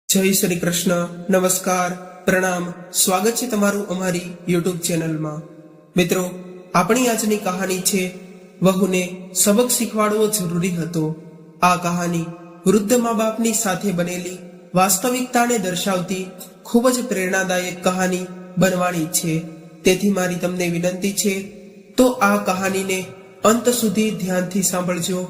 જય શ્રી કૃષ્ણ, નમસ્કાર, પ્રણામ, સ્વાગત છે તમારું અમારી યુટ્યુબ ચેનલમાં। મિત્રો, આપણી આજની કહાની છે વહુને સબક શીખવાડવો જરૂરી હતો। આ કહાની વૃદ્ધ મા બાપની સાથે બનેલી વાસ્તવિકતાને દર્શાવતી ખૂબ જ પ્રેરણાદાયક કહાની બનવાની છે। તેથી મારી તમને વિનંતી છે તો આ કહાનીને અંત સુધી ધ્યાનથી સાંભળજો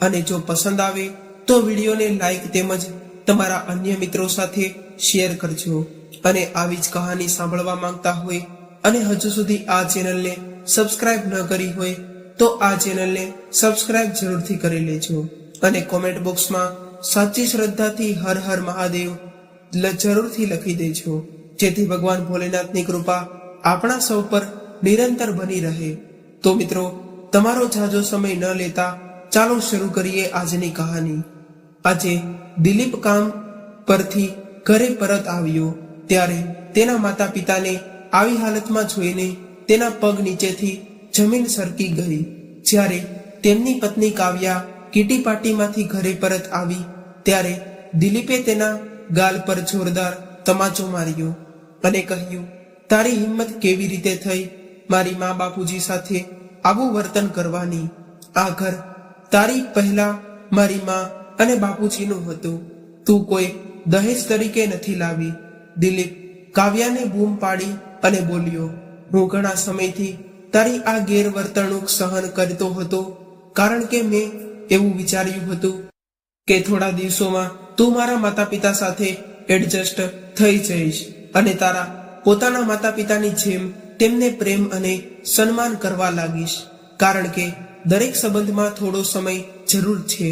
અને જો પસંદ આવે તો વિડીયોને લાઈક તેમજ તમારા અન્ય મિત્રો સાથે શેર કરજો। અને આવી જ કહાની સાંભળવા માંગતા હોય અને હજુ સુધી આ ચેનલને સબસ્ક્રાઇબ ન કરી હોય તો આ ચેનલને સબસ્ક્રાઇબ જરૂરથી કરી લેજો અને કોમેન્ટ બોક્સમાં સાચી શ્રદ્ધાથી હર હર મહાદેવ જરૂરથી લખી દેજો, જેથી ભગવાન ભોલેનાથની કૃપા આપણા સૌ પર નિરંતર બની રહે। તો મિત્રો, તમારો ઝાઝો સમય ન લેતા ચાલો શરૂ કરીએ આજની કહાની। આજે દિલીપ કામ પરથી ઘરે પરત આવ્યો ત્યારે તેના માતા પિતાને આવી હાલતમાં જોઈને તેના પગ નીચેથી જમીન સરકી ગઈ। જ્યારે તેમની પત્ની કાવ્યા કીટી પાર્ટીમાંથી ઘરે પરત આવી ત્યારે દિલીપે તેના ગાલ પર જોરદાર તમાચો માર્યો અને કહ્યું, તારી હિંમત કેવી રીતે થઈ મારી મા બાપુજી સાથે આવું વર્તન કરવાની? આ ઘર તારી પહેલા મારી મા અને બાપુજીનું હતું, તું કોઈ દહેજ તરીકે નથી લાવી। દિલીપ કાવ્યાને બૂમ પાડી અને બોલ્યો, હું ઘણા સમયથી તારી આ ગેરવર્તણૂક સહન કરતો હતો, કારણ કે મેં એવું વિચાર્યું હતું કે થોડા દિવસોમાં તું મારા માતા પિતા સાથે એડજસ્ટ થઈ જઈશ અને તારા પોતાના માતા પિતાની જેમ તેમને પ્રેમ અને સન્માન કરવા લાગીશ, કારણ કે દરેક સંબંધમાં થોડો સમય જરૂર છે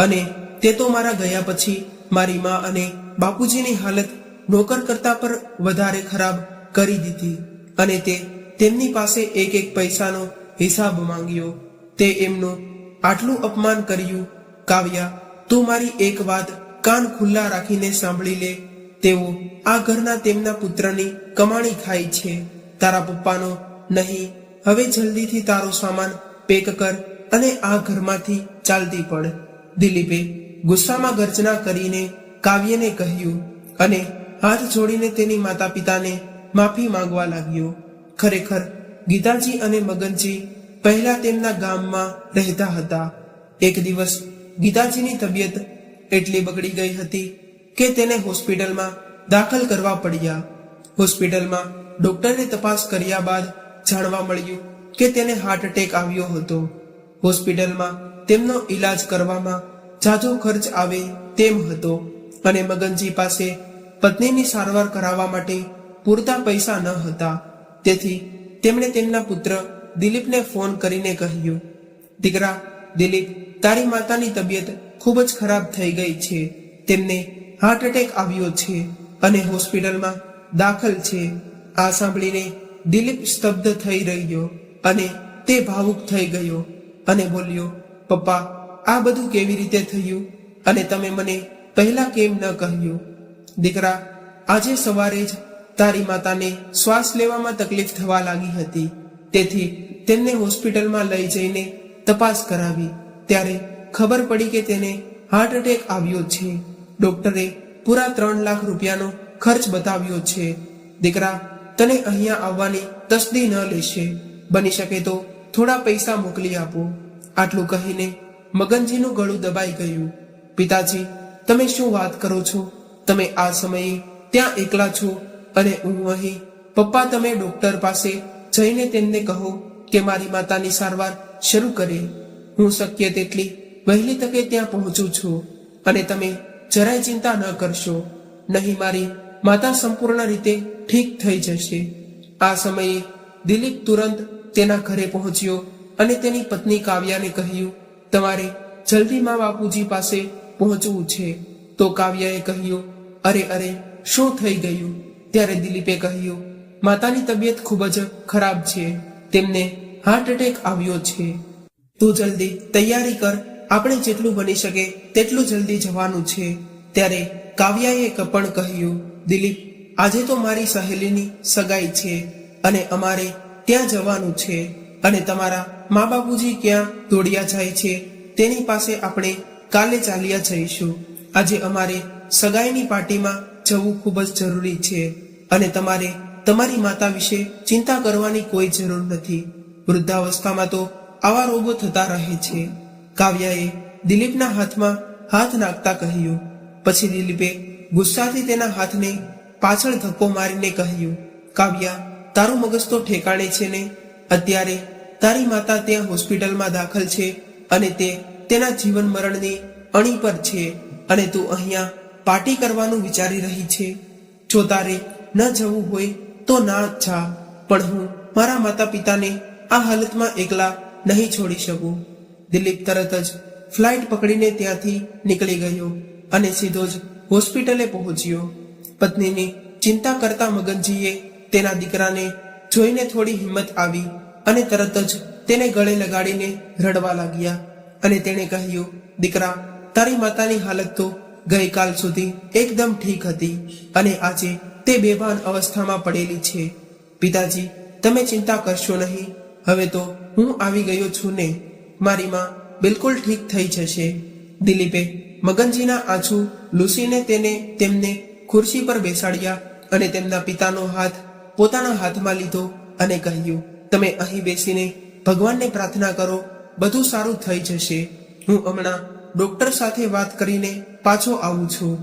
અને તે તો મારા ગયા પછી મારી મા અને બાપુજીની હાલત નોકર કરતા પર વધારે ખરાબ કરી દીધી અને તે તેમની પાસે એક એક પૈસાનો હિસાબ માંગ્યો। તે એમનું આટલું અપમાન કર્યું। કાવ્યા, તું મારી એક વાત કાન ખુલ્લા રાખીને સાંભળી લે, તેઓ આ ઘરના તેમના પુત્રની કમાણી ખાય છે, તારા પપ્પાનો નહીં। હવે જલ્દીથી તારો સામાન પેક કર અને આ ઘરમાંથી ચાલતી પડ। દિલીપે ગુસ્સામાં ગર્જના કરીને કાવ્યને કહ્યું અને હાથ જોડીને તેની માતા પિતાને માફી માંગવા લાગ્યો। ખરેખર ગીતાજી અને મગનજી પહેલા તેમના ગામમાં રહેતા હતા। એક દિવસ ગીતાજીની તબિયત એટલી બગડી ગઈ હતી કે તેને હોસ્પિટલમાં દાખલ કરવા પડ્યા। હોસ્પિટલમાં ડોક્ટરે તપાસ કર્યા બાદ જાણવા મળ્યું કે તેને હાર્ટ એટેક આવ્યો હતો। હોસ્પિટલમાં તેમનો ઈલાજ કરવામાં ઝાઝો ખર્ચ આવે તેમ હતો અને મગનજી પાસે પત્નીની સારવાર કરાવવા માટે પૂરતા પૈસા ન હતા। તેથી તેમણે તેમના પુત્ર દિલીપને ફોન કરીને કહ્યું, દીકરા દિલીપ, તારી માતાની તબિયત ખૂબ જ ખરાબ થઈ ગઈ છે, તેમને હાર્ટ એટેક આવ્યો છે અને હોસ્પિટલમાં દાખલ છે। આ સાંભળીને દિલીપ સ્તબ્ધ થઈ રહ્યો અને તે ભાવુક થઈ ગયો અને બોલ્યો, પપ્પા, આ બધું કેવી રીતે થયું અને તમે મને પહેલા કેમ ન કહ્યું? દીકરા, આજે સવારે જ તારી માતાને શ્વાસ લેવામાં તકલીફ થવા લાગી હતી, તેથી તેમને હોસ્પિટલમાં લઈ જઈને તપાસ કરાવી ત્યારે ખબર પડી કે તેને હાર્ટ એટેક આવ્યો છે। ડોક્ટરે પૂરા 3 લાખ રૂપિયાનો ખર્ચ બતાવ્યો છે। દીકરા, તને અહીંયા આવવાની તસ્દી ન લેશે, બની શકે તો થોડા પૈસા મોકલી આપો। આટલું કહીને મગનજીનું ગળું દબાઈ ગયું। પિતાજી, તમે શું વાત કરો છો? તમે આ સમયે ત્યાં એકલા છો અને હું અહીં। પપ્પા, તમે ડોક્ટર પાસે જઈને તેમને કહો કે મારી માતાની સારવાર શરૂ કરે। હું શક્ય તેટલી વહેલી તકે ત્યાં પહોંચું છું અને તમે જરાય ચિંતા ન કરશો, નહીં મારી માતા સંપૂર્ણ રીતે ઠીક થઈ જશે। આ સમયે દિલીપ તુરંત તેના ઘરે પહોંચ્યો અને તેની પત્ની કાવ્યાને કહ્યું, તમારે જલ્દી મા બાપુજી પાસે પહોંચવું છે। તો કાવ્યાએ કહ્યું, અરે અરે, શું થઈ ગયું? ત્યારે દિલીપે કહ્યું, માતાની તબિયત ખૂબ જ ખરાબ છે, તેમને હાર્ટ એટેક આવ્યો છે, તું જલ્દી તૈયારી કર, આપણે જેટલું બની શકે તેટલું જલ્દી જવાનું છે। ત્યારે કાવ્યાએ પણ કહ્યું, દિલીપ, આજે તો મારી સહેલીની સગાઈ છે અને અમારે ત્યાં જવાનું છે અને તમારા મા બાપુજી ક્યાં દોડ્યા જાય છે તેની પાસે આપણે કાલે ચાલ્યા જઈશું। આજે અમારે સગાઈની પાર્ટીમાં જવું ખૂબ જ જરૂરી છે અને તમારે તમારી માતા વિશે ચિંતા કરવાની કોઈ જરૂર નથી. વૃદ્ધાવસ્થામાં તો આવા રોગો થતા રહે છે. કાવ્યાએ દિલીપના હાથમાં હાથ નાખતા કહ્યું. પછી દિલીપે ગુસ્સાથી તેના હાથને પાછળ ધક્કો મારીને કહ્યું, કાવ્યા, તારું મગજ તો ઠેકાણે છે ને? અત્યારે તારી માતા ત્યાં હોસ્પિટલમાં દાખલ છે અને તે તેના જીવન મરણની અણી પર છે અને તું અહીંયા પાર્ટી કરવાનું વિચારી રહી છે. જો તારે ન જવું હોય તો ના જા, પણ હું મારા માતા પિતાને આ હાલતમાં એકલા નહીં છોડી શકું. દિલીપ તરત જ ફ્લાઇટ પકડીને ત્યાંથી નીકળી ગયો અને સીધો જ હોસ્પિટલે પહોંચ્યો. પત્નીની ચિંતા કરતા મગનજીએ તેના દીકરાને જોઈને થોડી હિંમત આવી અને તરત જ તેને ગળે લગાડીને રડવા લાગ્યા અને તેણે કહ્યું, દીકરા, તારી માતાની હાલત તો ગઈકાલ સુધી એકદમ ઠીક હતી અને આજે તે બેભાન અવસ્થામાં પડેલી છે. પિતાજી, તમે ચિંતા કરશો નહીં. હવે તો હું આવી ગયો છું ને. મારી માં બિલકુલ ઠીક થઈ જશે. દિલીપે મગનજીના આંસુ લૂસીને તેમને ખુરશી પર બેસાડ્યા અને તેમના પિતાનો હાથ પોતાના હાથમાં લીધો અને કહ્યું, તમે અહીં બેસીને ભગવાનને પ્રાર્થના કરો, બધું સારું થઈ જશે. હું હમણાં ડોક્ટર સાથે વાત કરીને પાછો આવું છું.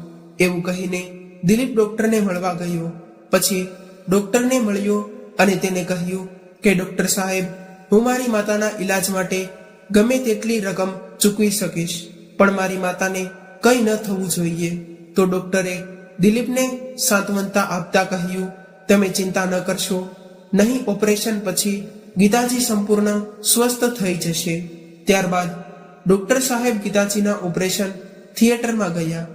એવું કહીને દિલીપ ડોક્ટરને મળવા ગયો. પછી ડોક્ટરને મળ્યો અને તેને કહ્યું કે ડોક્ટર સાહેબ, હું મારી માતાના ઈલાજ માટે ગમે તેટલી રકમ ચૂકવી શકીશ, પણ મારી માતાને કંઈ ન થવું જોઈએ. તો ડોક્ટરે દિલીપને સાંત્વનતા આપતા કહ્યું, તમે ચિંતા ન કરશો, નહીં ઓપરેશન પછી ગીતાજી સંપૂર્ણ સ્વસ્થ થઈ જશે. ત્યારબાદ ડોક્ટર સાહેબ ગીતાજીના ઓપરેશન થિયેટરમાં ગયા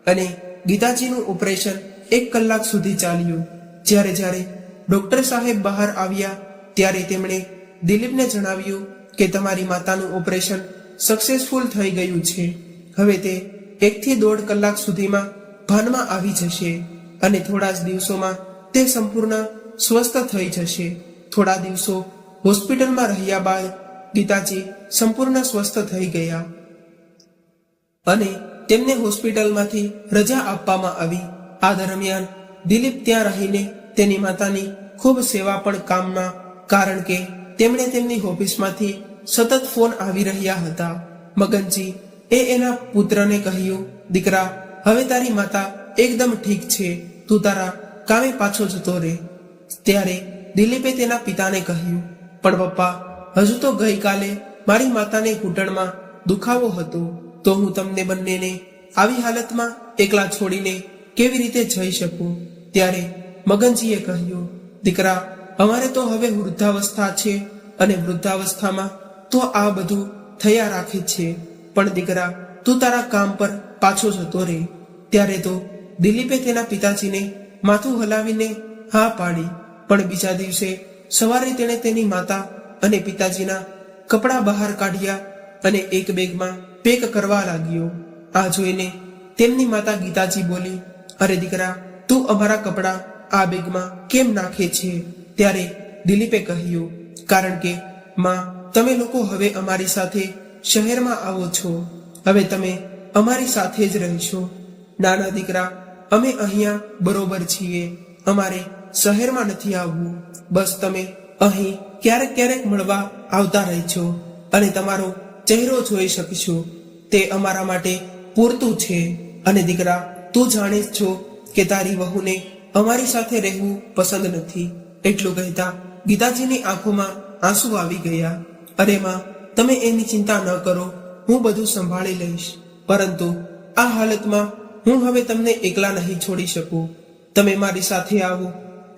અને ગીતાજીનું ઓપરેશન 1 કલાક સુધી ચાલ્યું. જ્યારે ડોક્ટર સાહેબ બહાર આવ્યા ત્યારે તેમણે દિલીપને જણાવ્યું કે તમારી માતાનું ઓપરેશન સક્સેસફુલ થઈ ગયું છે. હવે તે 1 થી 1.5 કલાક સુધીમાં ભાનમાં આવી જશે અને થોડા જ દિવસોમાં તે સંપૂર્ણ સ્વસ્થ થઈ જશે. થોડા દિવસો હોસ્પિટલમાં રહ્યા બાદ ગીતાજી સંપૂર્ણ સ્વસ્થ થઈ ગયા અને તેમને હોસ્પિટલમાંથી રજા આપવામાં આવી. આ દરમિયાન દિલીપ ત્યાં રહીને તેની માતાની ખૂબ સેવા પણ કામમાં, કારણ કે તેમણે તેમની ઓફિસમાંથી સતત ફોન આવી રહ્યા હતા. મગનજી એના પુત્રને કહ્યું, દીકરા, હવે તારી માતા એકદમ ઠીક છે, તું તારા કામે પાછો જતો રહે. ત્યારે દિલીપે તેના પિતાને કહ્યું, પણ પપ્પા, હજુ તો ગઈકાલે મારી માતાને ઘૂંટણમાં દુખાવો હતો, તો હું તમને બંનેને આવી હાલતમાં એકલા છોડીને કેવી રીતે જઈ શકું? ત્યારે મગનજીએ કહ્યું, દીકરા, અમારે તો હવે વૃદ્ધાવસ્થા છે અને વૃદ્ધાવસ્થામાં તો આ બધું થયા રાખે છે, પણ દીકરા, તું તારા કામ પર પાછો જતો રહે. ત્યારે તો દિલીપે તેના પિતાજીને માથું હલાવીને હા પાડી. પણ બીજા દિવસે સવારે તેણે તેની માતા અને પિતાજીના કપડાં બહાર કાઢ્યા અને એક બેગમાં પેક કરવા લાગ્યો. આ જોઈને તેમની માતા ગીતાજી બોલી, અરે દીકરા, તું અમારા કપડાં આ બેગમાં કેમ નાખે છે? ત્યારે દિલીપે કહ્યું, કારણ કે માં, તમે લોકો હવે અમારી સાથે શહેરમાં આવો છો, હવે તમે અમારી સાથે જ રહેશો. નાના દીકરા, અમે અહીંયા બરોબર છીએ, અમારે શહેરમાં નથી આવવું. બસ તમે અહીં ક્યારેક મળવા આવતા રહેજો અને તમારો ચહેરો જોઈ શકશો, તે અમારા માટે પૂરતું છે. અને દીકરા, તું જાણે જ છો કે તારી વહુને અમારી સાથે રહેવું પસંદ નથી. એટલું કહેતા ગીતાજીની આંખોમાં આંસુ આવી ગયા. અરે માં, તમે એની ચિંતા ન કરો, હું બધું સંભાળી લઈશ, પરંતુ આ હાલતમાં હું હવે તમને એકલા નહીં છોડી શકું. તમે મારી સાથે આવો.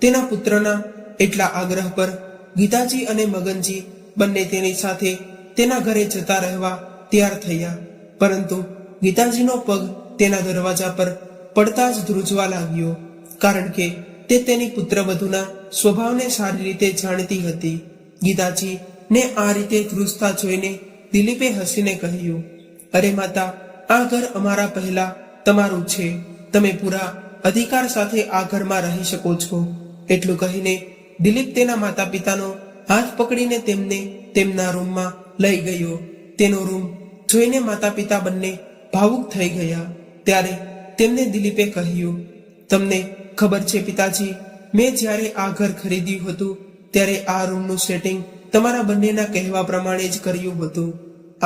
તેના પુત્રના એટલા આગ્રહ પર ગીતાજી અને મગનજી બંને તેની સાથે તેના ઘરે જતા રહેવા તૈયાર થયા. પરંતુ ગીતાજીનો પગ તેના દરવાજા પર પડતા જ ધ્રુજવા લાગ્યો, કારણ કે તે તેની પુત્રવધૂના સ્વભાવને સારી રીતે જાણતી હતી. ગીતાજી ને આ રીતે ધ્રુજતા જોઈને દિલીપે હસીને કહ્યું, અરે માતા, આ ઘર અમારા પહેલા તમારું છે, તમે પૂરા અધિકાર સાથે આ ઘરમાં રહી શકો છો. એટલું કહીને દિલીપ તેના માતા પિતાનો હાથ પકડીને તેમને તેમના રૂમમાં લઈ ગયો. તેનો રૂમ જોઈને માતા પિતા બંને ભાવુક થઈ ગયા. ત્યારે તેમને દિલીપે કહ્યું, તમને ખબર છે પિતાજી, મેં જ્યારે આ ઘર ખરીદ્યું હતું ત્યારે આ રૂમનું સેટિંગ તમારા બંનેના કહેવા પ્રમાણે જ કર્યું હતું.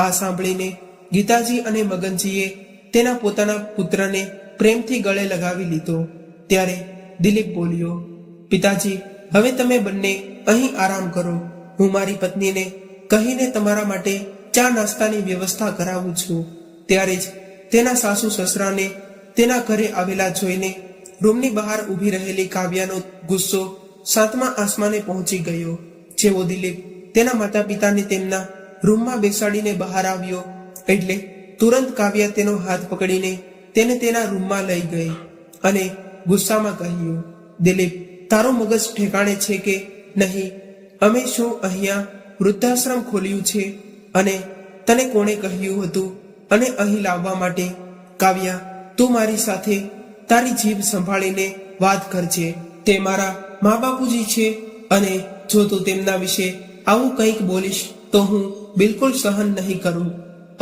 આ સાંભળીને ગીતાજી અને મગનજીએ તેના પોતાના પુત્રને પ્રેમથી ગળે લગાવી લીધો. ત્યારે દિલીપ બોલ્યો, પિતાજી, હવે તમે બંને અહીં આરામ કરો. હું મારી પત્નીને કહીને તમારા માટે ચા નાસ્તાની વ્યવસ્થા કરાવું છું. ત્યારે જ તેના સાસુ સસરાને તેના ઘરે આવેલા જોઈને રૂમની બહાર ઊભી રહેલી કાવ્યાનો ગુસ્સો સાતમા આસમાને પહોંચી ગયો. જેવો દિલીપ તેના માતા પિતાને તેમના રૂમમાં બેસાડીને બહાર આવ્યો એટલે તુરંત કાવ્યા તેનો હાથ પકડીને તેને તેના રૂમમાં લઈ ગઈ અને ગુસ્સામાં કહ્યું, દિલીપ, તારું મગજ ઠેકાણે છે કે નહીં? અમે શું અહીંયા વૃદ્ધાશ્રમ ખોલ્યું છે? અને તને કોણે કહ્યું હતું અને અહીં લાવવા માટે? કાવ્યા, તું મારી સાથે તારી જીભ સંભાળીને વાત કરજે. તે મારા મા બાપુજી છે અને જો તું તેમના વિશે આવું કંઈક બોલીશ તો હું બિલકુલ સહન નહીં કરું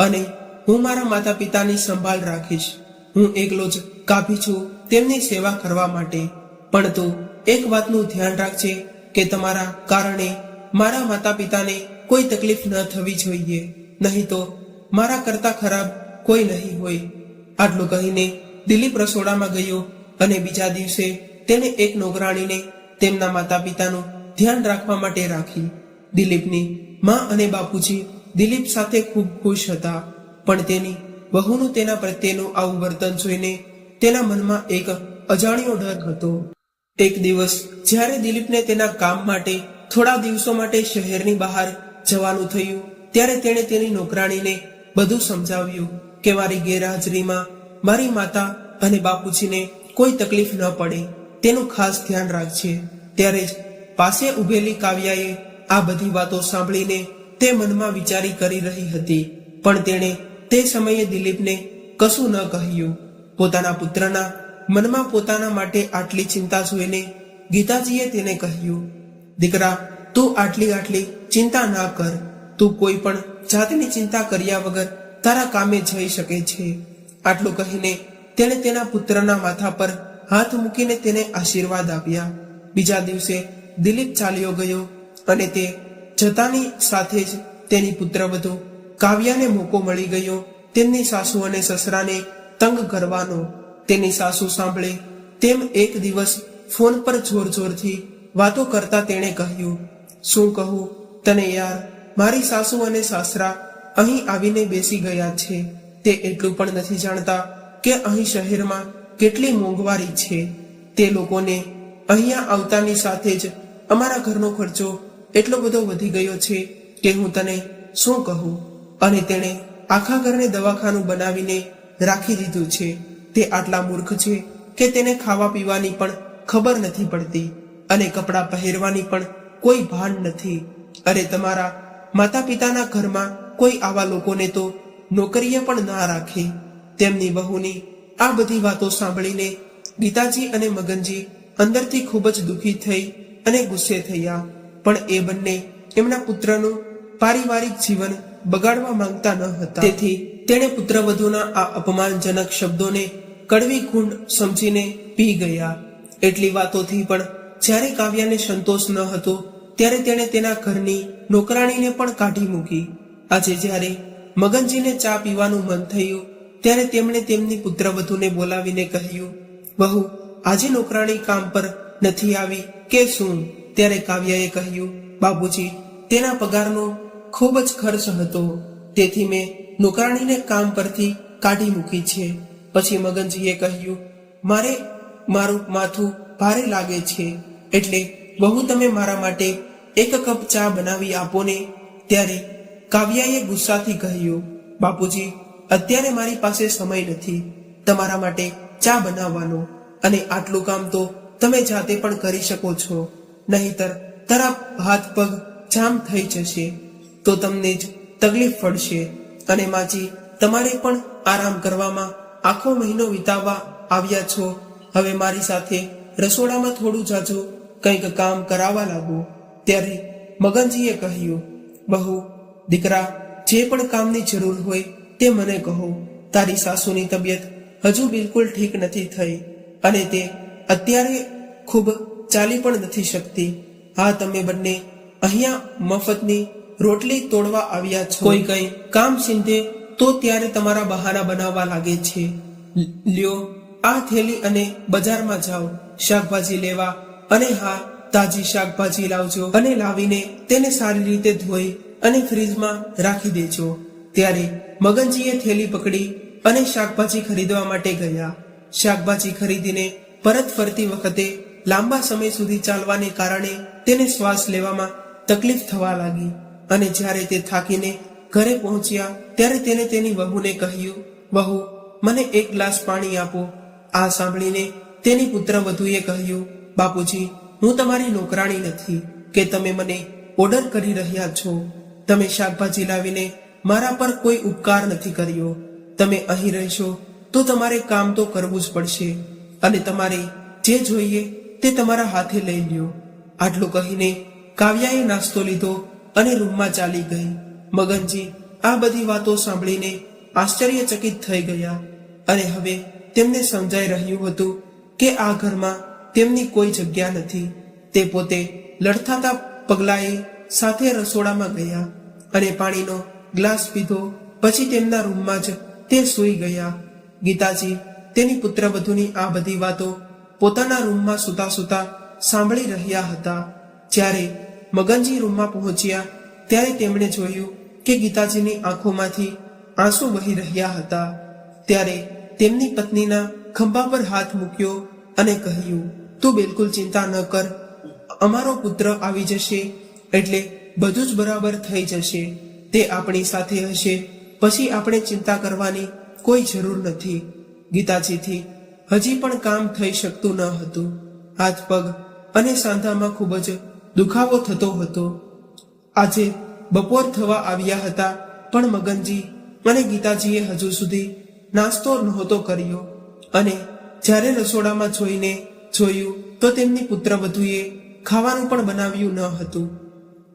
અને હું મારા માતા પિતાની સંભાળ રાખીશ. હું એકલો જ કાફી છું તેમની સેવા કરવા માટે. પણ તું એક વાતનું ધ્યાન રાખજે કે તમારા કારણે મારા માતા પિતાને કોઈ તકલીફ ન થવી જોઈએ, નહીં તો મારા કરતા ખરાબ કોઈ નહીં હોય. આટલું કહીને દિલીપ રસોડામાં ગયો અને બીજા દિવસે તેને એક નોકરાણીને તેમના માતા પિતાનું ધ્યાન રાખવા માટે રાખી. દિલીપની માં અને બાપુજી દિલીપ સાથે ખૂબ ખુશ હતા, પણ તેની વહુનું તેના પ્રત્યેનું આવું વર્તન જોઈને તેના મનમાં એક અજાણ્યો ડર હતો. એક દિવસ જ્યારે દિલીપને તેના કામ માટે થોડા દિવસો માટે શહેરની બહાર જવાનું થયું ત્યારે તેણે તેની નોકરાણીને બધું સમજાવ્યું કે મારી ગેરહાજરીમાં મારી માતા અને બાપુજીને કોઈ તકલીફ ન પડે તેનું ખાસ ધ્યાન રાખજે. ત્યારે જ પાસે ઉભેલી કાવ્યાએ આ બધી વાતો સાંભળીને તે મનમાં વિચારી કરી રહી હતી, પણ તેણે તે સમયે દિલીપને કશું ન કહ્યું. પોતાના પુત્રના મનમાં પોતાના માટે આટલી ચિંતા જોઈને ગીતાજીએ તેને કહ્યું, દીકરા, તું આટલી ચિંતા ના કર. તું કોઈ પણ જાતની ચિંતા કર્યા વગર તારા કામે જઈ શકે છે. આટલું કહીને તેણે તેના પુત્રના માથા પર હાથ મૂકીને તેને આશીર્વાદ આપ્યા. બીજા દિવસે દિલીપ ચાલ્યો ગયો અને તે જતાની સાથે જ તેની પુત્રવધુ કાવ્યાને મોકો મળી ગયો તેમની સાસુ અને સસરાને તંગ કરવાનો. તેની સાસુ સાંભળે તેમ એક દિવસ ફોન પર જોરથી વાતો કરતા તેણે કહ્યું, શું કહું તને યાર, મારી સાસુ અને સાસરા અહીં આવીને બેસી ગયા છે. તે એટલું પણ નથી જાણતા કે અહીં શહેરમાં કેટલી મોંઘવારી છે. તે લોકોને અહીંયા આવતાની સાથે જ અમારા ઘરનો ખર્ચો એટલો બધો વધી ગયો છે કે હું તને શું કહું. અને તેણે આખા ઘરને દવાખાનું બનાવીને રાખી દીધું છે. તે આટલા મૂર્ખ છે કે તેને ખાવા પીવાની પણ ખબર નથી પડતી અને કપડાં પહેરવાની પણ કોઈ ભાન નથી. અરે, તમારા માતા પિતાના ઘરમાં કોઈ આવા લોકોને તો નોકરીએ પણ ના રાખે. તેમની બહુની આ બધી વાતો સાંભળીને ગીતાજી અને મગનજી અંદરથી ખૂબ જ દુઃખી થઈ અને ગુસ્સે થયા, પણ એ બંને એમના પુત્રનું પારિવારિક જીવન બગાડવા માંગતા ન હતા. તેથી તેણે પુત્રવધુના આ અપમાનજનક શબ્દોને કડવી ખૂંડ સમજીને પી ગયા. એટલી વાતોથી પણ જ્યારે કાવ્યાને સંતોષ ન હતો ત્યારે તેણે તેના ઘરની નોકરાણીને પણ કાઢી મૂકી. આજે જ્યારે મગનજીને ચા પીવાનું મન થયું ત્યારે તેમણે તેમની પુત્રવધુને બોલાવીને કહ્યું, બહુ, આજે નોકરાણી કામ પર નથી આવી કે શું? ત્યારે કાવ્યાએ કહ્યું, બાપુજી, તેના પગારનો ખૂબ જ ખર્ચ હતો, તેથી મેં નોકરાણીને કામ પરથી કાઢી મૂકી છે. પછી મગનજીએ કહ્યું, મારું માથું ભારે લાગે છે, એટલે બહુ તમે મારા માટે એક કપ ચા બનાવી આપો ને. ત્યારે કાવ્યાએ ગુસ્સાથી કહ્યું, બાપુજી, અત્યારે મારી પાસે સમય નથી તમારા માટે ચા બનાવવાનો, અને આટલું કામ તો તમે જાતે પણ કરી શકો છો, નહીતર તારા હાથ પગ જામ થઈ જશે તો તમને જ તકલીફ પડશે. અને માજી, તમારે પણ આરામ કરવામાં આખો મહિનો વિતાવવા આવ્યા છો. હવે મારી સાથે રસોડામાં થોડું જાજો કંઈક કામ કરાવવા લાગો. ત્યારે મગનજીએ કહ્યું, બહુ, દીકરા, જે પણ કામની જરૂર હોય તે મને કહો. તારી સાસુની તબિયત હજુ બિલકુલ ઠીક નથી થઈ અને તે અત્યારે ખૂબ ચાલી પણ નથી શકતી. હા, તમે બંને અહીંયા મફતની રોટલી તોડવા આવ્યા છો. કોઈ કઈ કામ સિંધે તો ત્યારે તમારા બહાના બનાવવા લાગે છે. લ્યો આ થેલી અને બજારમાં જાઓ શાકભાજી લેવા, અને હા, તાજી શાકભાજી લાવજો અને લાવીને તેને સારી રીતે ધોઈ અને ફ્રીજમાં રાખી દેજો. ત્યારે મગનજીએ થેલી પકડી અને શાકભાજી ખરીદવા માટે ગયા. શાકભાજી ખરીદીને પરત ફરતી વખતે લાંબા સમય સુધી ચાલવાને કારણે તેને શ્વાસ લેવામાં તકલીફ થવા લાગી અને જ્યારે તે થાકીને ઘરે પહોંચ્યા ત્યારે તેને તેની વહુને કહ્યું, વહુ, મને એક ગ્લાસ પાણી આપો. આ સાંભળીને તેની પુત્રવધુએ કહ્યું, બાપુજી, હું તમારી નોકરાણી નથી કે તમે મને ઓર્ડર કરી રહ્યા છો. તમે શાકભાજી લાવીને મારા પર કોઈ ઉપકાર નથી કર્યો. તમે અહીં રહેશો તો તમારે કામ તો કરવું જ પડશે અને તમારે જે જોઈએ તે તમારા હાથે લઈ લ્યો. આટલું કહીને કાવ્યાએ નાસ્તો લીધો અને રૂમમાં ચાલી ગઈ. મગનજી આ બધી વાતો સાંભળીને આશ્ચર્યચકિત થઈ ગયા અને હવે તેમને સમજાઈ રહ્યું હતું કે આ ઘરમાં તેમની કોઈ જગ્યા નથી. તે પોતે લડથાતા પગલાએ સાથે રસોડામાં ગયા અને પાણીનો ગ્લાસ પીધો. પછી તેમના રૂમમાં જ તે સૂઈ ગયા. ગીતાજી તેની પુત્રવધુની આ બધી વાતો પોતાના રૂમમાં સૂતા સૂતા સાંભળી રહ્યા હતા. જ્યારે મગનજી રૂમમાં પહોંચ્યા ત્યારે તેમણે જોયું કે ગીતાજીની આંખોમાંથી આંસુ વહી રહ્યા હતા. ત્યારે તેમની પત્નીના ખંભા પર હાથ મૂક્યો અને કહ્યું, તું બિલકુલ ચિંતા ન કર, અમારો પુત્ર આવી જશે એટલે બધું જ બરાબર થઈ જશે. તે આપણી સાથે હશે, પછી આપણે ચિંતા કરવાની કોઈ જરૂર નથી. ગીતાજીથી હજી પણ કામ થઈ શકતું ન હતું. હાથ પગ અને સાંધામાં ખૂબ જ દુખાવો થતો હતો. આજે બપોર થવા આવ્યા હતા પણ મગનજી અને ગીતાજીએ હજુ સુધી નાસ્તો નહોતો કર્યો અને જ્યારે રસોડામાં જોઈને જોયું તો તેમની પુત્રવધુએ ખાવાનું પણ બનાવ્યું ન હતું.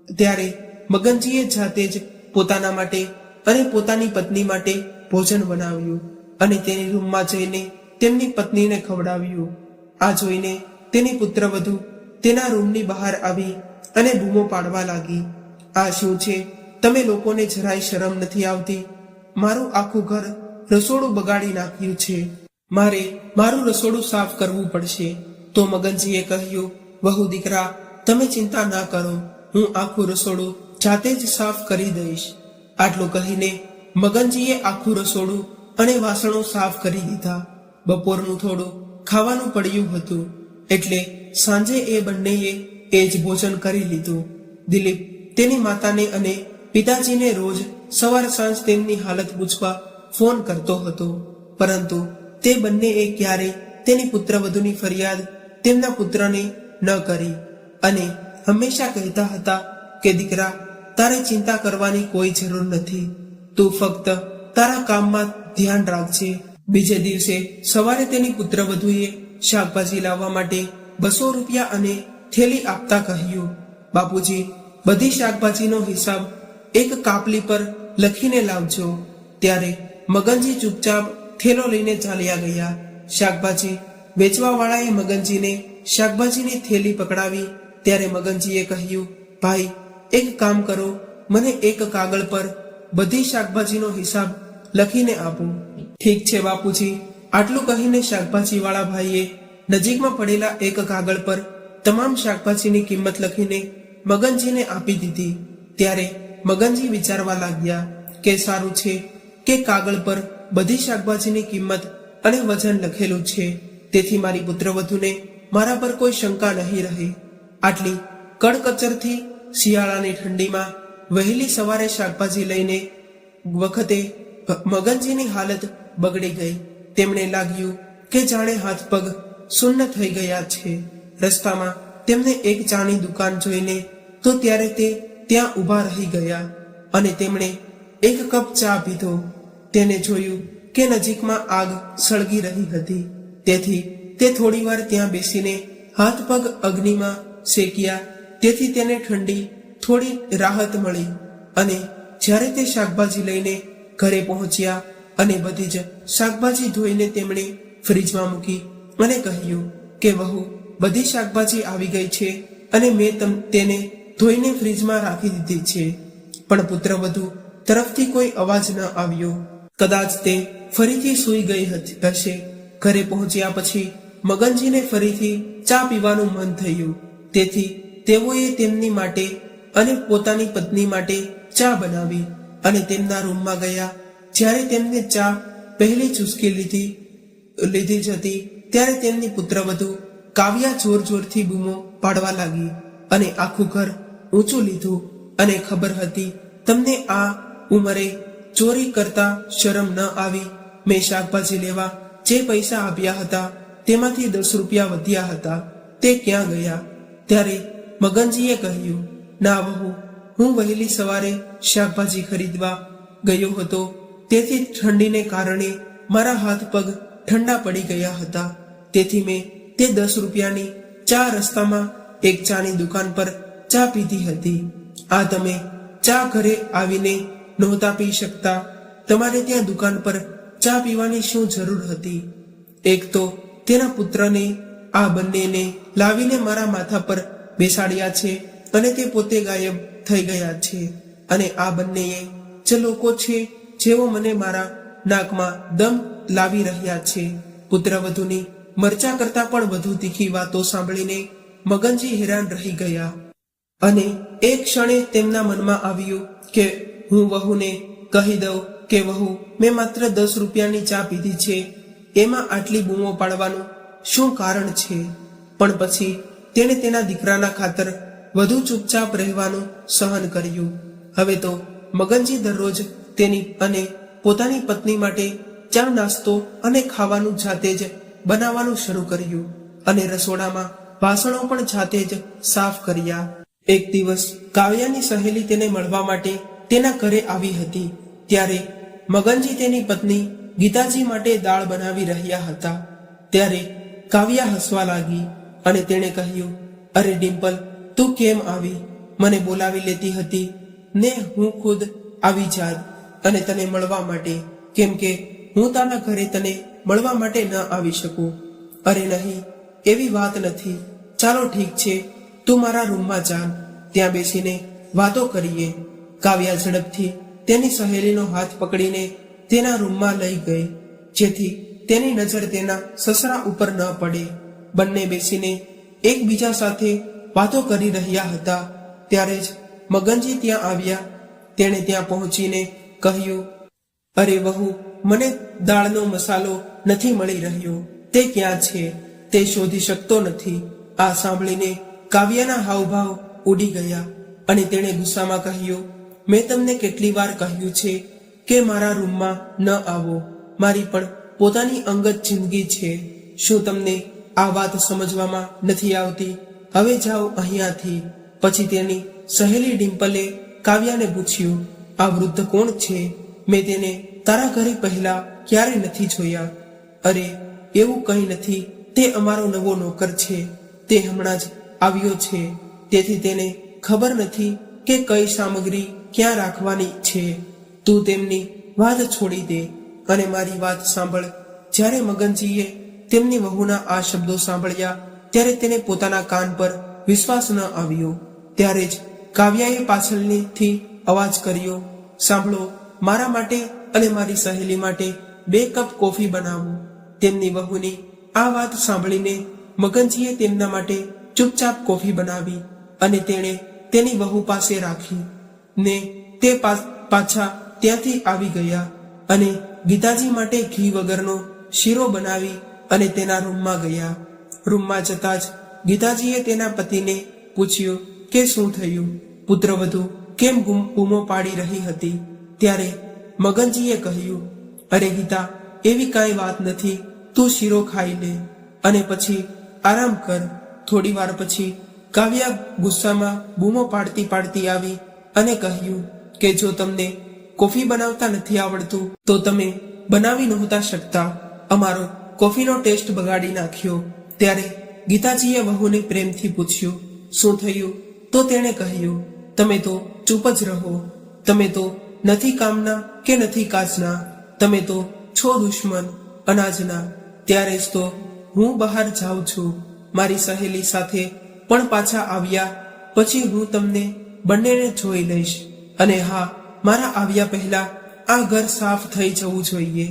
ત્યારે મગનજીએ જાતે જ પોતાના માટે અને પોતાની પત્ની માટે ભોજન બનાવ્યું અને તેની રૂમમાં જઈને તેમની પત્નીને ખવડાવ્યું. આ જોઈને તેની પુત્રવધુ તેના રૂમની બહાર આવી અને બૂમો પાડવા લાગી, આ શું છે? તમે લોકોને જરાય શરમ નથી આવતી? મારું આખું ઘર રસોડું બગાડી નાખ્યું છે. મારે મારું રસોડું સાફ કરવું પડશે. તો મગનજીએ કહ્યું, વહુ દીકરા, તમે ચિંતા ના કરો, હું આખું રસોડું જાતે જ સાફ કરી દઈશ. આટલું કહીને મગનજીએ આખું રસોડું અને વાસણો સાફ કરી દીધા. બપોરનું થોડું ખાવાનું પડ્યું હતું એટલે સાંજે એ બંનેએ એ જ ભોજન કરી લીધું. દિલીપ તેની માતાને અને પિતાજીને રોજ સવાર સાંજ તેમની હાલત પૂછવા ફોન કરતો હતો, પરંતુ તે બંનેએ ક્યારેય તેની પુત્રવધુની ફરિયાદ તેમના પુત્રને ન કરી અને હંમેશા કહેતા હતા કે દીકરા, તારે ચિંતા કરવાની કોઈ જરૂર નથી, તું ફક્ત તારા કામમાં ધ્યાન રાખજે. બીજે દિવસે સવારે તેની પુત્રવધુએ શાકભાજી લાવવા માટે 200 રૂપિયા અને થેલી આપતા કહ્યું, બાપુજી, બધી શાકભાજીનો હિસાબ એક કાપલી પર લખીને લાવજો. ત્યારે મગનજી ચૂપચાપ થેલો લઈને ચાલ્યા ગયા. શાકભાજી વેચવાવાળાએ મગનજીને શાકભાજીની થેલી પકડાવી ત્યારે મગનજીએ કહ્યું, ભાઈ, એક કામ કરો, મને એક કાગળ પર બધી શાકભાજીનો હિસાબ લખીને આપો. ઠીક છે બાપુજી. આટલું કહીને શાકભાજી વાળા ભાઈએ નજીકમાં પડેલા એક કાગળ પર તમામ શાકભાજીની કિંમત લખીને મગનજીને આપી દીધી. ત્યારે મગનજી વિચારવા લાગ્યા કે સારું છે કે કાગળ પર બધી શાકભાજીની કિંમત અને વજન લખેલું છે, તેથી મારી પુત્રવધુને મારા પર કોઈ શંકા નહીં રહે. આટલી કડકચરથી શિયાળાની ઠંડીમાં વહેલી સવારે શાકભાજી લઈને વખતે મગનજીની હાલત બગડી ગઈ. તેમણે લાગ્યું કે જાણે હાથ પગ સુન્ન થઈ ગયા છે. રસ્તામાં તેમને એક ચાની દુકાન જોઈને તો ત્યારે તે ત્યાં ઊભા રહી ગયા અને તેમણે એક કપ ચા પીધો. તેને જોયું કે નજીકમાં આગ સળગી રહી હતી, તેથી તે થોડીવાર ત્યાં બેસીને હાથ પગ અગ્નિમાં શેક્યા. તેથી તેને ઠંડી થોડી રાહત મળી અને જ્યારે તે શાકભાજી લઈને ઘરે પહોંચ્યા અને બધી જ શાકભાજી ધોઈને તેમણે ફ્રીજમાં મૂકી અને કહ્યું કે વહુ, બધી શાકભાજી આવી ગઈ છે અને મેં તેને ધોઈને ફ્રીજમાં રાખી દીધી છે. પણ પુત્રવધુ તરફથી કોઈ અવાજ ન આવ્યો. કદાચ તે ફરીથી સૂઈ ગઈ હશે. ઘરે પહોંચ્યા પછી મગનજીને ફરીથી ચા પીવાનું મન થયું. તેથી તેઓએ તેમની માટે અને પોતાની પત્ની માટે ચા બનાવી અને તેમના રૂમમાં ગયા. જ્યારે તેમને ચા પહેલી ચૂસકી લીધી જ હતી ત્યારે તેમની પુત્રવધુ કાવ્યા જોર જોરથી બૂમો પાડવા લાગી અને આખું ઘર ઊંચું લીધું અને ખબર હતી તમને આ ઉંમરે ચોરી કરતા શરમ ન આવી? મેં શાકભાજી લેવા જે પૈસા આપ્યા હતા તેમાંથી 10 રૂપિયા વધ્યા હતા, તે ક્યાં ગયા? ત્યારે મગનજીએ કહ્યું, ના વહુ, હું વહેલી સવારે શાકભાજી ખરીદવા ગયો હતો, તેથી ઠંડીને કારણે મારા હાથ પગ ઠંડા પડી ગયા હતા. તેથી મેં તે 10 રૂપિયાની ચા રસ્તામાં એક ચાની દુકાન પર ચા પીધી હતી. આ તમે ચા ઘરે આવીને નહોતા પી શકતા? તમારે ત્યાં દુકાન પર ચા પીવાની શું જરૂર હતી? એક તો તેના પુત્રને આ બંનેને લાવીને મારા માથા પર બેસાડ્યા છે અને તે પોતે ગાયબ થઈ ગયા છે. અને આ બંનેએ જે લોકો છે જેઓ મને મારા નાકમાં દમ લાવી રહ્યા છે. પુત્રવધુની મરચા કરતા પણ વધુ તીખી વાતો સાંભળીને મગનજી હેરાન રહી ગયા અને એક ક્ષણે તેમના મનમાં આવ્યું કે હું વહુને કહી દઉં કે વહુ, મેં માત્ર 10 રૂપિયાની ચા પીધી છે, એમાં આટલી બૂમો પાડવાનું શું કારણ છે? પણ પછી તેણે તેના દીકરાના ખાતર વધુ ચૂપચાપ રહેવાનું સહન કર્યું. હવે તો મગનજી દરરોજ તેની અને પોતાની પત્ની માટે ચા, નાસ્તો અને ખાવાનું જાતે જ બનાવવાનું શરૂ કર્યું અને રસોડામાં વાસણો પણ જાતે જ સાફ કર્યા. એક દિવસ કાવ્યાની સહેલી તેને મળવા માટે તેના ઘરે આવી હતી. ત્યારે મગનજી તેની પત્ની ગીતાજી માટે દાળ બનાવી રહ્યા હતા. ત્યારે કાવ્યા હસવા લાગી અને તેણે કહ્યું, અરે ડિમ્પલ, તું કેમ આવી? મને બોલાવી લેતી હતી ને હું ખુદ આવી જાત અને તને મળવા માટે, કેમ કે હું તારા ઘરે તને મળવા માટે ન આવી શકું. અરે નહીં, એવી વાત નથી. ચાલો ઠીક છે, તું મારા રૂમમાં ચાલ, ત્યાં બેસીને વાતો કરીએ. કાવ્યા ઝડપથી તેની સહેલીનો હાથ પકડીને તેના રૂમમાં લઈ ગઈ, જેથી તેની નજર તેના સસરા ઉપર ન પડે. બંને બેસીને એકબીજા સાથે વાતો કરી રહ્યા હતા. ત્યારે જ મગનજી ત્યાં આવ્યા. તેણે ત્યાં પહોંચીને કહ્યું, અરે વહુ, મને દાળનો મસાલો નથી મળી રહ્યો, તે ક્યાં છે? તે શોધી શકતો નથી. આ સાંભળીને કાવ્યાના હાવભાવ ઉડી ગયા અને તેણે ગુસ્સામાં કહ્યું, મેં તમને કેટલી વાર કહ્યું છે કે મારા રૂમમાં ન આવો. મારી પણ પોતાની અંગત જિંદગી છે. શું તમને આ વાત સમજવામાં નથી આવતી? હવે જાઓ અહીંયાથી. પછી તેની સહેલી ડિમ્પલે કાવ્યાને પૂછ્યું, આ વૃદ્ધ કોણ છે? મેં તેને તારા ઘરે પહેલા ક્યારે નથી જોયા. અરે એવું કંઈ નથી, તે અમારો નવો નોકર છે. તે હમણાં જ આવ્યો છે, તેથી તેને ખબર નથી કે કઈ સામગ્રી ક્યાં રાખવાની છે. તું તેમની વાત છોડી દે અને મારી વાત સાંભળ. જ્યારે મગનજીએ તેમની વહુના આ શબ્દો સાંભળ્યા ત્યારે તેને પોતાના કાન પર વિશ્વાસ ન આવ્યો. ત્યારે જ કાવ્યાએ પાછળથી અવાજ કર્યો, સાંભળો, મારા માટે અને મારી સહેલી માટે 2 કપ કોફી બનાવો. તેમની વહુની આ વાત સાંભળીને મગનજીએ તેમના માટે ચૂપચાપ કોફી બનાવી અને તેણે તેની વહુ પાસે રાખી ને તે પાછા ત્યાંથી આવી ગયા અને ગીતાજી માટે ઘી વગરનો શીરો બનાવી અને તેના રૂમમાં ગયા. રૂમમાં જતા જ ગીતાજીએ તેના પતિને પૂછ્યું કે શું થયું, પુત્રવધુ કેમ બૂમો પાડી રહી હતી. ત્યારે મગનજીએ કહ્યું, અરે ગીતા, એવી કાંઈ વાત નથી, તું શીરો ખાઈ લે અને પછી આરામ કર. થોડી વાર પછી કાવ્યા ગુસ્સામાં બૂમો પાડતી આવી અને કહ્યું કે જો તમને કોફી બનાવતા નથી આવડતું તો તમે બનાવી નહોતા શકતા. અમારો કોફીનો ટેસ્ટ બગાડી નાખ્યો. ત્યારે ગીતાજીએ વહુને પ્રેમથી પૂછ્યું, શું થયું? તો તેણે કહ્યું, તમે તો ચૂપ જ રહો. તમે તો નથી કામના કે નથી કાજના. તમે તો છો દુશ્મન અનાજના. ત્યારે જ તો હું બહાર જાઉં છું. મારી સહેલી સાથે પણ પાછા આવ્યા પછી હું તમને બંનેને જોઈ લઈશ. અને હા, મારા આવ્યા પહેલા આ ઘર સાફ થઈ જવું જોઈએ.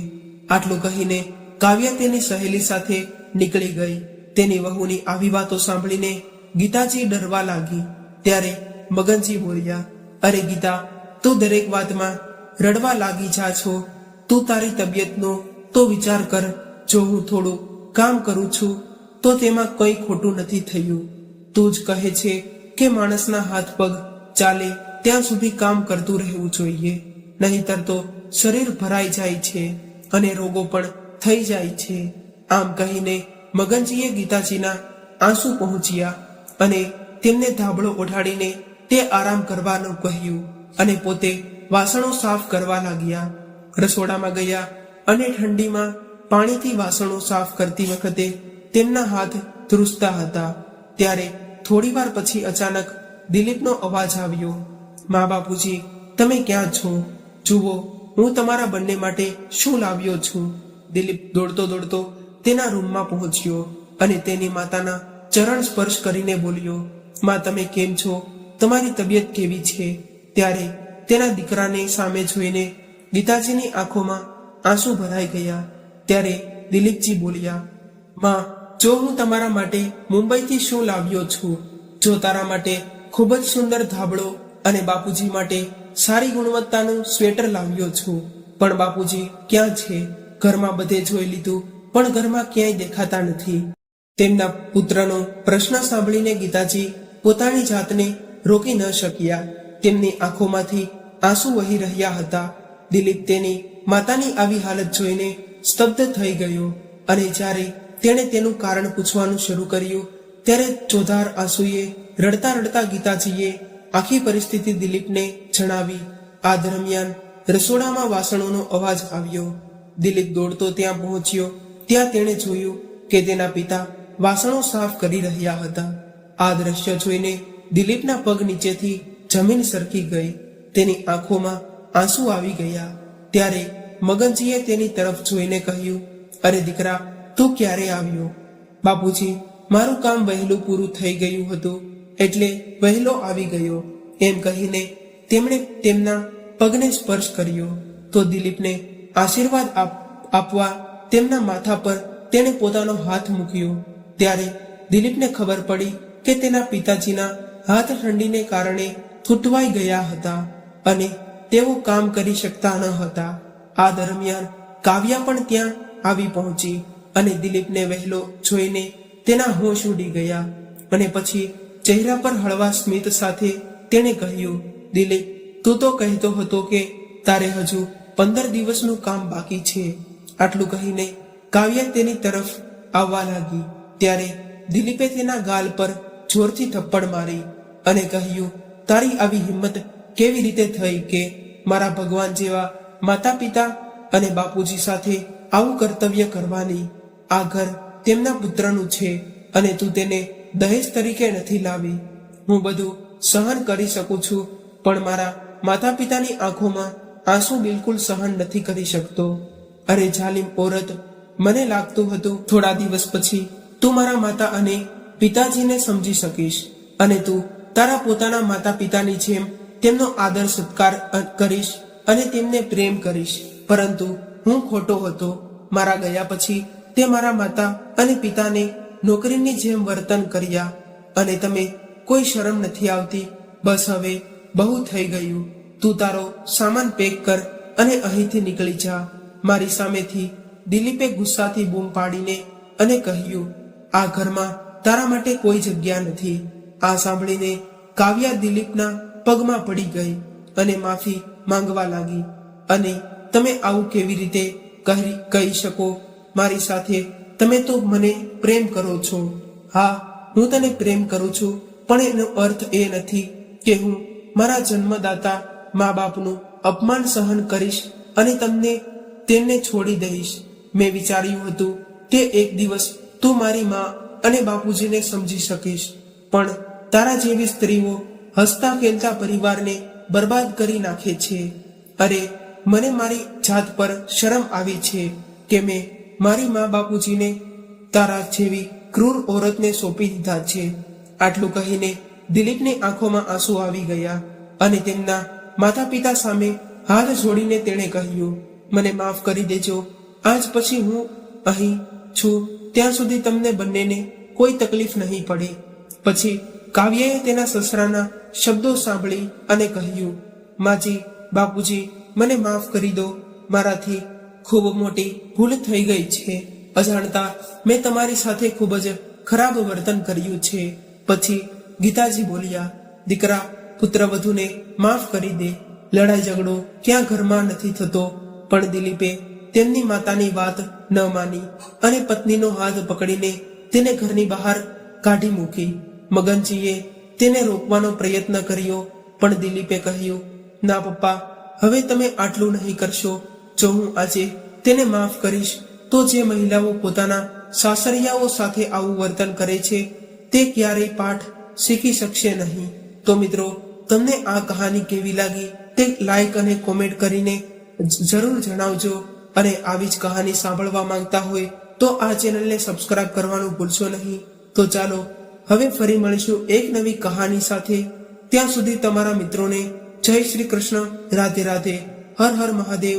આટલું કહીને કાવ્યા તેની સહેલી સાથે નીકળી ગઈ. તેની વહુની આવી વાતો સાંભળીને ગીતાજી ડરવા લાગી. ત્યારે મગનજી બોલ્યા, અરે ગીતા, તું દરેક વાતમાં રડવા લાગી જા છો. તું તારી તબિયતનો તો વિચાર કર. જો હું થોડું કામ કરું છું તો તેમાં કંઈ ખોટું નથી થયું. તું જ કહે છે કે માણસના હાથ પગ ચાલે ત્યાં સુધી કામ કરતું રહેવું જોઈએ, નહીંતર તો શરીર ભરાઈ જાય છે અને રોગો પણ થઈ જાય છે. આમ કહીને મગનજીએ ગીતાજીના આંસુ પહોંચ્યા અને તેમને ધાબળો ઓઢાડીને તે આરામ કરવાનું કહ્યું અને પોતે વાસણો સાફ કરવા લાગ્યા. રસોડામાં ગયા અને ઠંડીમાં પાણીથી વાસણો સાફ કરતી વખતે તેમના હાથ ધ્રુજતા હતા. ત્યારે થોડીવાર પછી અચાનક દિલીપનો અવાજ આવ્યો, મા બાપુજી, તમે ક્યાં છો? જુઓ, હું તમારા બંને માટે શું લાવ્યો છું. દિલીપ દોડતો દોડતો તેના રૂમમાં પહોંચ્યો અને તેની માતાના ચરણ સ્પર્શ કરીને બોલ્યો, મા, તમે કેમ છો? તમારી તબિયત કેવી છે? ત્યારે તેના દીકરાને સામે જોઈને ગીતાજીની આંખોમાં આંસુ ભરાઈ ગયા. ત્યારે દિલીપજી બોલ્યા, માં, જો હું તમારા માટે મુંબઈથી શું લાવ્યો છું. જો તારા માટે ખૂબ જ સુંદર ધાબળો અને બાપુજી માટે સારી ગુણવત્તાનું સ્વેટર લાવ્યો છું. પણ બાપુજી ક્યાં છે? ઘરમાં બધે જોઈ લીધું, પણ ઘરમાં ક્યાંય દેખાતા નથી. તેમના પુત્રનો પ્રશ્ન સાંભળીને ગીતાજી પોતાની જાતને રોકી ન શક્યા. તેમની આંખોમાંથી આંસુ વહી રહ્યા હતા. દિલીપ તેની માતાની આવી હાલત જોઈને સ્તબ્ધ થઈ ગયો અને જ્યારે તેણે તેનું કારણ પૂછવાનું શરૂ કર્યું ત્યારે ચોધાર આંસુએ રડતા રડતા ગીતાજીએ આખી પરિસ્થિતિ દિલીપને જણાવી. આ દરમિયાન રસોડામાં વાસણોનો અવાજ આવ્યો. દિલીપ દોડતો ત્યાં પહોંચ્યો. ત્યાં તેણે જોયું કે તેના પિતા વાસણો સાફ કરી રહ્યા હતા. આ દ્રશ્ય જોઈને દિલીપના પગ નીચેથી જમીન સરકી ગઈ. તેની આંખોમાં આંસુ આવી ગયા. ત્યારે મગનજીએ તેની તરફ જોઈને કહ્યું, અરે દીકરા, તું ક્યારે આવ્યો? બાપુજી, મારું કામ વહેલું પૂરું થઈ ગયું હતું એટલે વહેલો આવી ગયો, એમ કહીને તેમણે તેમના પગને સ્પર્શ કર્યો. તો દિલીપને આશીર્વાદ આપવા તેમના માથા પર તેણે પોતાનો હાથ મૂક્યો. ત્યારે દિલીપને ખબર પડી કે તેના પિતાજીના હાથ ઠંડીને કારણે થૂંટવાઈ ગયા હતા અને તેઓ કામ કરી શકતા ન હતા. આ દરમિયાન કાવ્યા પણ ત્યાં આવી પહોંચી અને દિલીપને વહેલો જોઈને તેના હોશ ઉડી ગયા. અને પછી ચહેરા પર હળવા સ્મિત સાથે તેણે કહ્યું, દિલીપ, તું તો કહેતો હતો કે તારે હજુ 15 દિવસનું કામ બાકી છે. આટલું કહીને કાવ્યા તેની તરફ આવવા લાગી. ત્યારે દિલીપે તેના ગાલ પર જોરથી થપ્પડ મારી અને કહ્યું, તારી આવી હિંમત કેવી રીતે થઈ કે મારા ભગવાન જેવા માતા પિતા અને બાપુજી સાથે આવું કર્તવ્ય કરવાની? આ ઘર તેમના પુત્રનું છે અને તું તેને દહેજ તરીકે નથી લાવી. હું બધું સહન કરી શકું છું, પણ મારા માતા પિતાની આંખોમાં આંસુ બિલકુલ સહન નથી કરી શકતો. અરે જાલિમ ઓરત, મને લાગતું હતું થોડા દિવસ પછી તું મારા માતા અને પિતાજીને સમજી શકીશ અને તું તારા પોતાના માતા પિતાની જેમ તેમનો આદર સત્કાર કરીશ અને તેમને પ્રેમ કરીશ. પરંતુ હું ખોટો હતો. મારા ગયા પછી તે મારા માતા અને પિતાને નોકરીની જેમ વર્તન કર્યા અને તમે કોઈ શરમ નથી આવતી? બસ હવે બહુ થઈ ગયું. તું તારો સામાન પેક કર અને અહીંથી નીકળી જા, મારી સામેથી. દિલીપે ગુસ્સાથી બૂમ પાડીને અને કહ્યું, આ ઘરમાં તારા માટે કોઈ જગ્યા નથી. આ સાંભળીને કાવ્યા દિલીપના પગમાં પડી ગઈ અને માફી માંગવા લાગી. અને તમે આવું કેવી રીતે કહી શકો મારી સાથે? તમે તો મને પ્રેમ કરો છો. હા, હું તને પ્રેમ કરું છું, પણ એનો અર્થ એ નથી કે હું મારા જન્મદાતા મા બાપનું અપમાન સહન કરીશ અને તેમને છોડી દઈશ. મેં વિચાર્યું હતું કે એક દિવસ તું મારી મા અને બાપુજીને સમજી શકીશ, પણ તારા જેવી સ્ત્રીઓ હસતા ખેલતા પરિવારને બરબાદ કરી નાખે છે. અરે મને મારી જાત પર શરમ આવી છે કે મેં મારી મા બાપુજીને તારા જેવી ક્રૂર ઓરતને સોંપી દીધા છે. આટલું કહીને દિલીપની આંખોમાં આંસુ આવી ગયા અને તેમના માતા પિતા સામે હાથ જોડીને તેણે કહ્યું, મને માફ કરી દેજો. આજ પછી હું અહીં છું ત્યાં સુધી તમને બંનેને કોઈ તકલીફ નહીં પડે. પછી કાવ્યાએ તેના સસરાના શબ્દો સાંભળી અને કહ્યું, માજી, બાપુજી, મને માફ કરી દો. મારાથી ખૂબ મોટી ભૂલ થઈ ગઈ છે. અજાણતા મેં તમારી સાથે ખૂબ જ ખરાબ વર્તન કર્યું છે. પછી ગીતાજી બોલ્યા, દીકરા, પુત્રવધૂને માફ કરી દે. લડાઈ ઝઘડો ક્યાં ઘરમાં નથી થતો. પણ દિલીપે તેમની માતાની વાત ન માની અને પત્નીનો હાથ પકડીને તેને ઘરની બહાર કાઢી મૂકી. મગનજીએ તેને રોકવાનો પ્રયત્ન કર્યો, પણ દિલીપે કહ્યું, ના પપ્પા, હવે તમે આટલું નહીં કરશો. જો હું આજે તેને માફ કરીશ તો જે મહિલાઓ પોતાના સાસરિયાઓ સાથે આવું વર્તન કરે છે તે ક્યારેય પાઠ શીખી શકશે નહીં. તો મિત્રો, તમને આ કહાની કેવી લાગી તે લાઈક અને કોમેન્ટ કરીને જરૂર જણાવજો. અને આવી જ કહાની સાંભળવા માંગતા હોય તો આ ચેનલને સબસ્ક્રાઇબ કરવાનું ભૂલશો નહીં. તો ચાલો હવે ફરી મળીશું એક નવી કહાની સાથે. ત્યાં સુધી તમારા મિત્રોને જય શ્રી કૃષ્ણ, રાધે રાધે, હર હર મહાદેવ.